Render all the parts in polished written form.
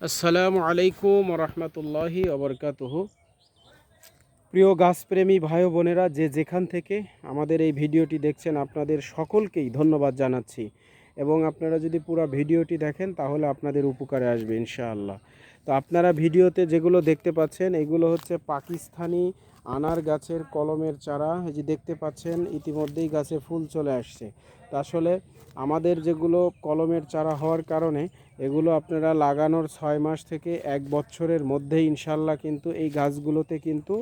আসসালামু আলাইকুম রহমতুল্লাহি ওবরকাতুহু। প্রিয় গাছপ্রেমী ভাই বোনেরা, যে যেখান থেকে আমাদের এই ভিডিওটি দেখছেন, আপনাদের সকলকেই ধন্যবাদ জানাচ্ছি। এবং আপনারা যদি পুরো ভিডিওটি দেখেন তাহলে আপনাদের উপকারে আসবে ইনশাআল্লাহ। তো আপনারা ভিডিওতে যেগুলো দেখতে পাচ্ছেন এগুলো হচ্ছে পাকিস্তানি আনার গাছের কলমের চারা। এই যে দেখতে পাচ্ছেন ইতিমধ্যেই গাছে ফুল চলে আসছে। তা আসলে আমাদের যেগুলো কলমের চারা হওয়ার কারণে এগুলো আপনারা লাগানোর 6 মাস থেকে 1 বছরের মধ্যে ইনশাল্লাহ কিন্তু এই গাছগুলোতে কিন্তু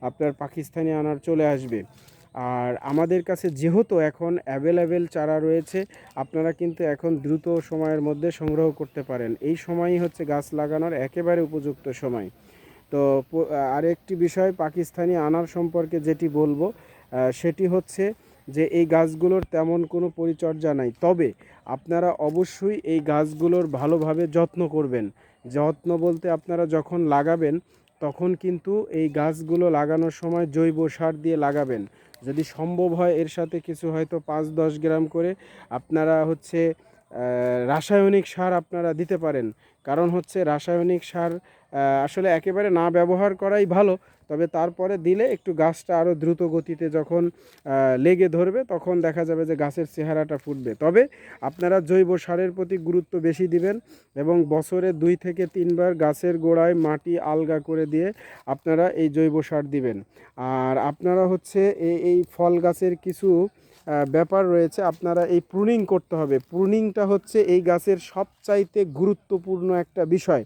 আপনার পাকিস্তানি আনার চলে আসবে। আর আমাদের কাছে যেহেতু এখন অ্যাভেলেবেল চারা রয়েছে, আপনারা কিন্তু এখন দ্রুত সময়ের মধ্যে সংগ্রহ করতে পারেন। এই সময়ই হচ্ছে গাছ লাগানোর একেবারে উপযুক্ত সময়। তো আরেকটি বিষয় পাকিস্তানি আনার সম্পর্কে যেটি বলবো সেটি হচ্ছে যে এই গাছগুলোর তেমন কোনো পরিচর্যা নাই, তবে আপনারা অবশ্যই এই গাছগুলোর ভালোভাবে যত্ন করবেন। যত্ন বলতে আপনারা যখন লাগাবেন তখন কিন্তু এই গাছগুলো লাগানোর সময় জৈব সার দিয়ে লাগাবেন। যদি সম্ভব হয় এর সাথে কিছু হয়তো 5-10 গ্রাম করে আপনারা হচ্ছে রাসায়নিক সার আপনারা দিতে পারেন। কারণ হচ্ছে রাসায়নিক সার আসলে একেবারে না ব্যবহার করাই ভালো, তবে তারপরে দিলে একটু গাছটা আরও দ্রুত গতিতে যখন লেগে ধরবে তখন দেখা যাবে যে গাছের চেহারাটা ফুটবে। তবে আপনারা জৈব সারের প্রতি গুরুত্ব বেশি দিবেন এবং বছরে 2 থেকে 3 বার গাছের গোড়ায় মাটি আলগা করে দিয়ে আপনারা এই জৈব সার দিবেন। আর আপনারা হচ্ছে এই ফল গাছের কিছু ব্যাপার রয়েছে, আপনারা এই প্রুনিং করতে হবে। প্রুনিংটা হচ্ছে এই গাছের সবচাইতে গুরুত্বপূর্ণ একটা বিষয়।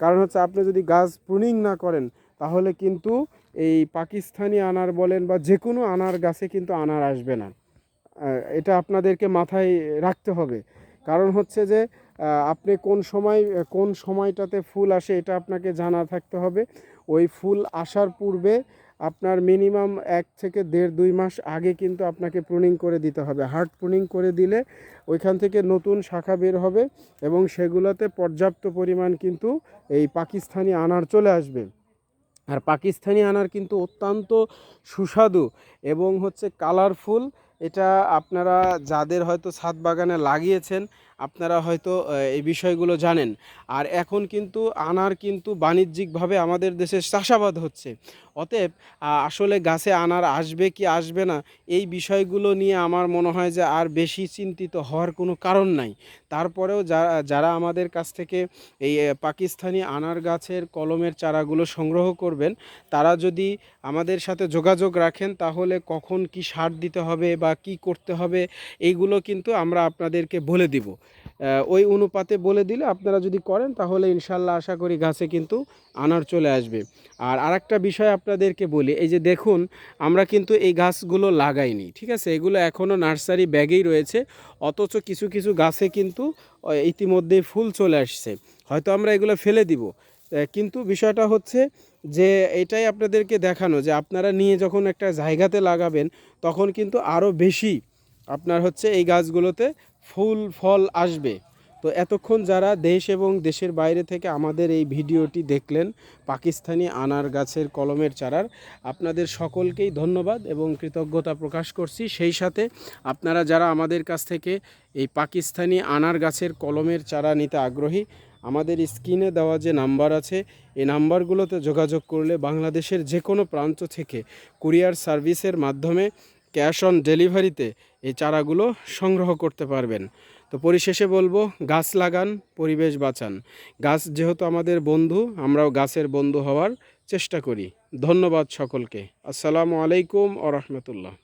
কারণ হচ্ছে আপনি যদি গাছ প্রুনিং না করেন তাহলে কিন্তু এই পাকিস্তানি আনার বলেন বা যে কোনো আনার গাছে কিন্তু আনার আসবে না। এটা আপনাদেরকে মাথায় রাখতে হবে। কারণ হচ্ছে যে আপনি কোন সময়টাতে ফুল আসে এটা আপনাকে জানা থাকতে হবে। ওই ফুল আসার পূর্বে আপনার মিনিমাম 1 থেকে 1.5-2 মাস আগে কিন্তু আপনাকে প্রুনিং করে দিতে হবে। হার্ড প্রুনিং করে দিলে ওইখান থেকে নতুন শাখা বের হবে এবং সেগুলোতে পর্যাপ্ত পরিমাণ কিন্তু এই পাকিস্তানি আনার চলে আসবে। আর পাকিস্তানি আনার কিন্তু অত্যন্ত সুস্বাদু এবং হচ্ছে কালারফুল। এটা আপনারা যাদের হয়তো ছাদ বাগানে লাগিয়েছেন আপনারা হয়তো এই বিষয়গুলো জানেন। আর এখন কিন্তু আনার কিন্তু বাণিজ্যিকভাবে আমাদের দেশে চাষাবাদ হচ্ছে। অতএব আসলে গাছে আনার আসবে কি আসবে না এই বিষয়গুলো নিয়ে আমার মনে হয় যে আর বেশি চিন্তিত হওয়ার কোনো কারণ নাই। তারপরেও যারা আমাদের কাছ থেকে এই পাকিস্তানি আনার গাছের কলমের চারাগুলো সংগ্রহ করবেন, তারা যদি আমাদের সাথে যোগাযোগ রাখেন তাহলে কখন কি সার দিতে হবে বা কি করতে হবে এইগুলো কিন্তু আমরা আপনাদেরকে বলে দিব। ওই অনুপাতে বলে দিলে আপনারা যদি করেন তাহলে ইনশাল্লাহ আশা করি গাছে কিন্তু আনার চলে আসবে। আর আরেকটা বিষয় আপনাদেরকে বলি, এই যে দেখুন আমরা কিন্তু এই গাছগুলো লাগাইনি, ঠিক আছে, এগুলো এখনও নার্সারি ব্যাগেই রয়েছে। অথচ কিছু কিছু গাছে কিন্তু ইতিমধ্যেই ফুল চলে আসছে। হয়তো আমরা এগুলো ফেলে দিব, কিন্তু বিষয়টা হচ্ছে যে এটাই আপনাদেরকে দেখানো যে আপনারা নিয়ে যখন একটা জায়গাতে লাগাবেন তখন কিন্তু আরও বেশি আপনার হচ্ছে এই গাছগুলোতে ফুল ফল আসবে। তো এতক্ষণ যারা দেশ এবং দেশের বাইরে থেকে আমাদের এই ভিডিওটি দেখলেন পাকিস্তানি আনার গাছের কলমের চারার, আপনাদের সকলকেই ধন্যবাদ এবং কৃতজ্ঞতা প্রকাশ করছি। সেই সাথে আপনারা যারা আমাদের কাছ থেকে এই পাকিস্তানি আনার গাছের কলমের চারা নিতে আগ্রহী, আমাদের স্ক্রিনে দেওয়া যে নাম্বার আছে এই নাম্বারগুলোতে যোগাযোগ করলে বাংলাদেশের যে কোনো প্রান্ত থেকে কুরিয়ার সার্ভিসের মাধ্যমে ক্যাশ অন ডেলিভারিতে এই চারাগুলো সংগ্রহ করতে পারবেন। তো পরিশেষে বলবো, গাছ লাগান, পরিবেশ বাঁচান। গাছ যেহেতু আমাদের বন্ধু, আমরাও গাছের বন্ধু হওয়ার চেষ্টা করি। ধন্যবাদ সকলকে। আসসালামু আলাইকুম ওয়া রাহমাতুল্লাহ।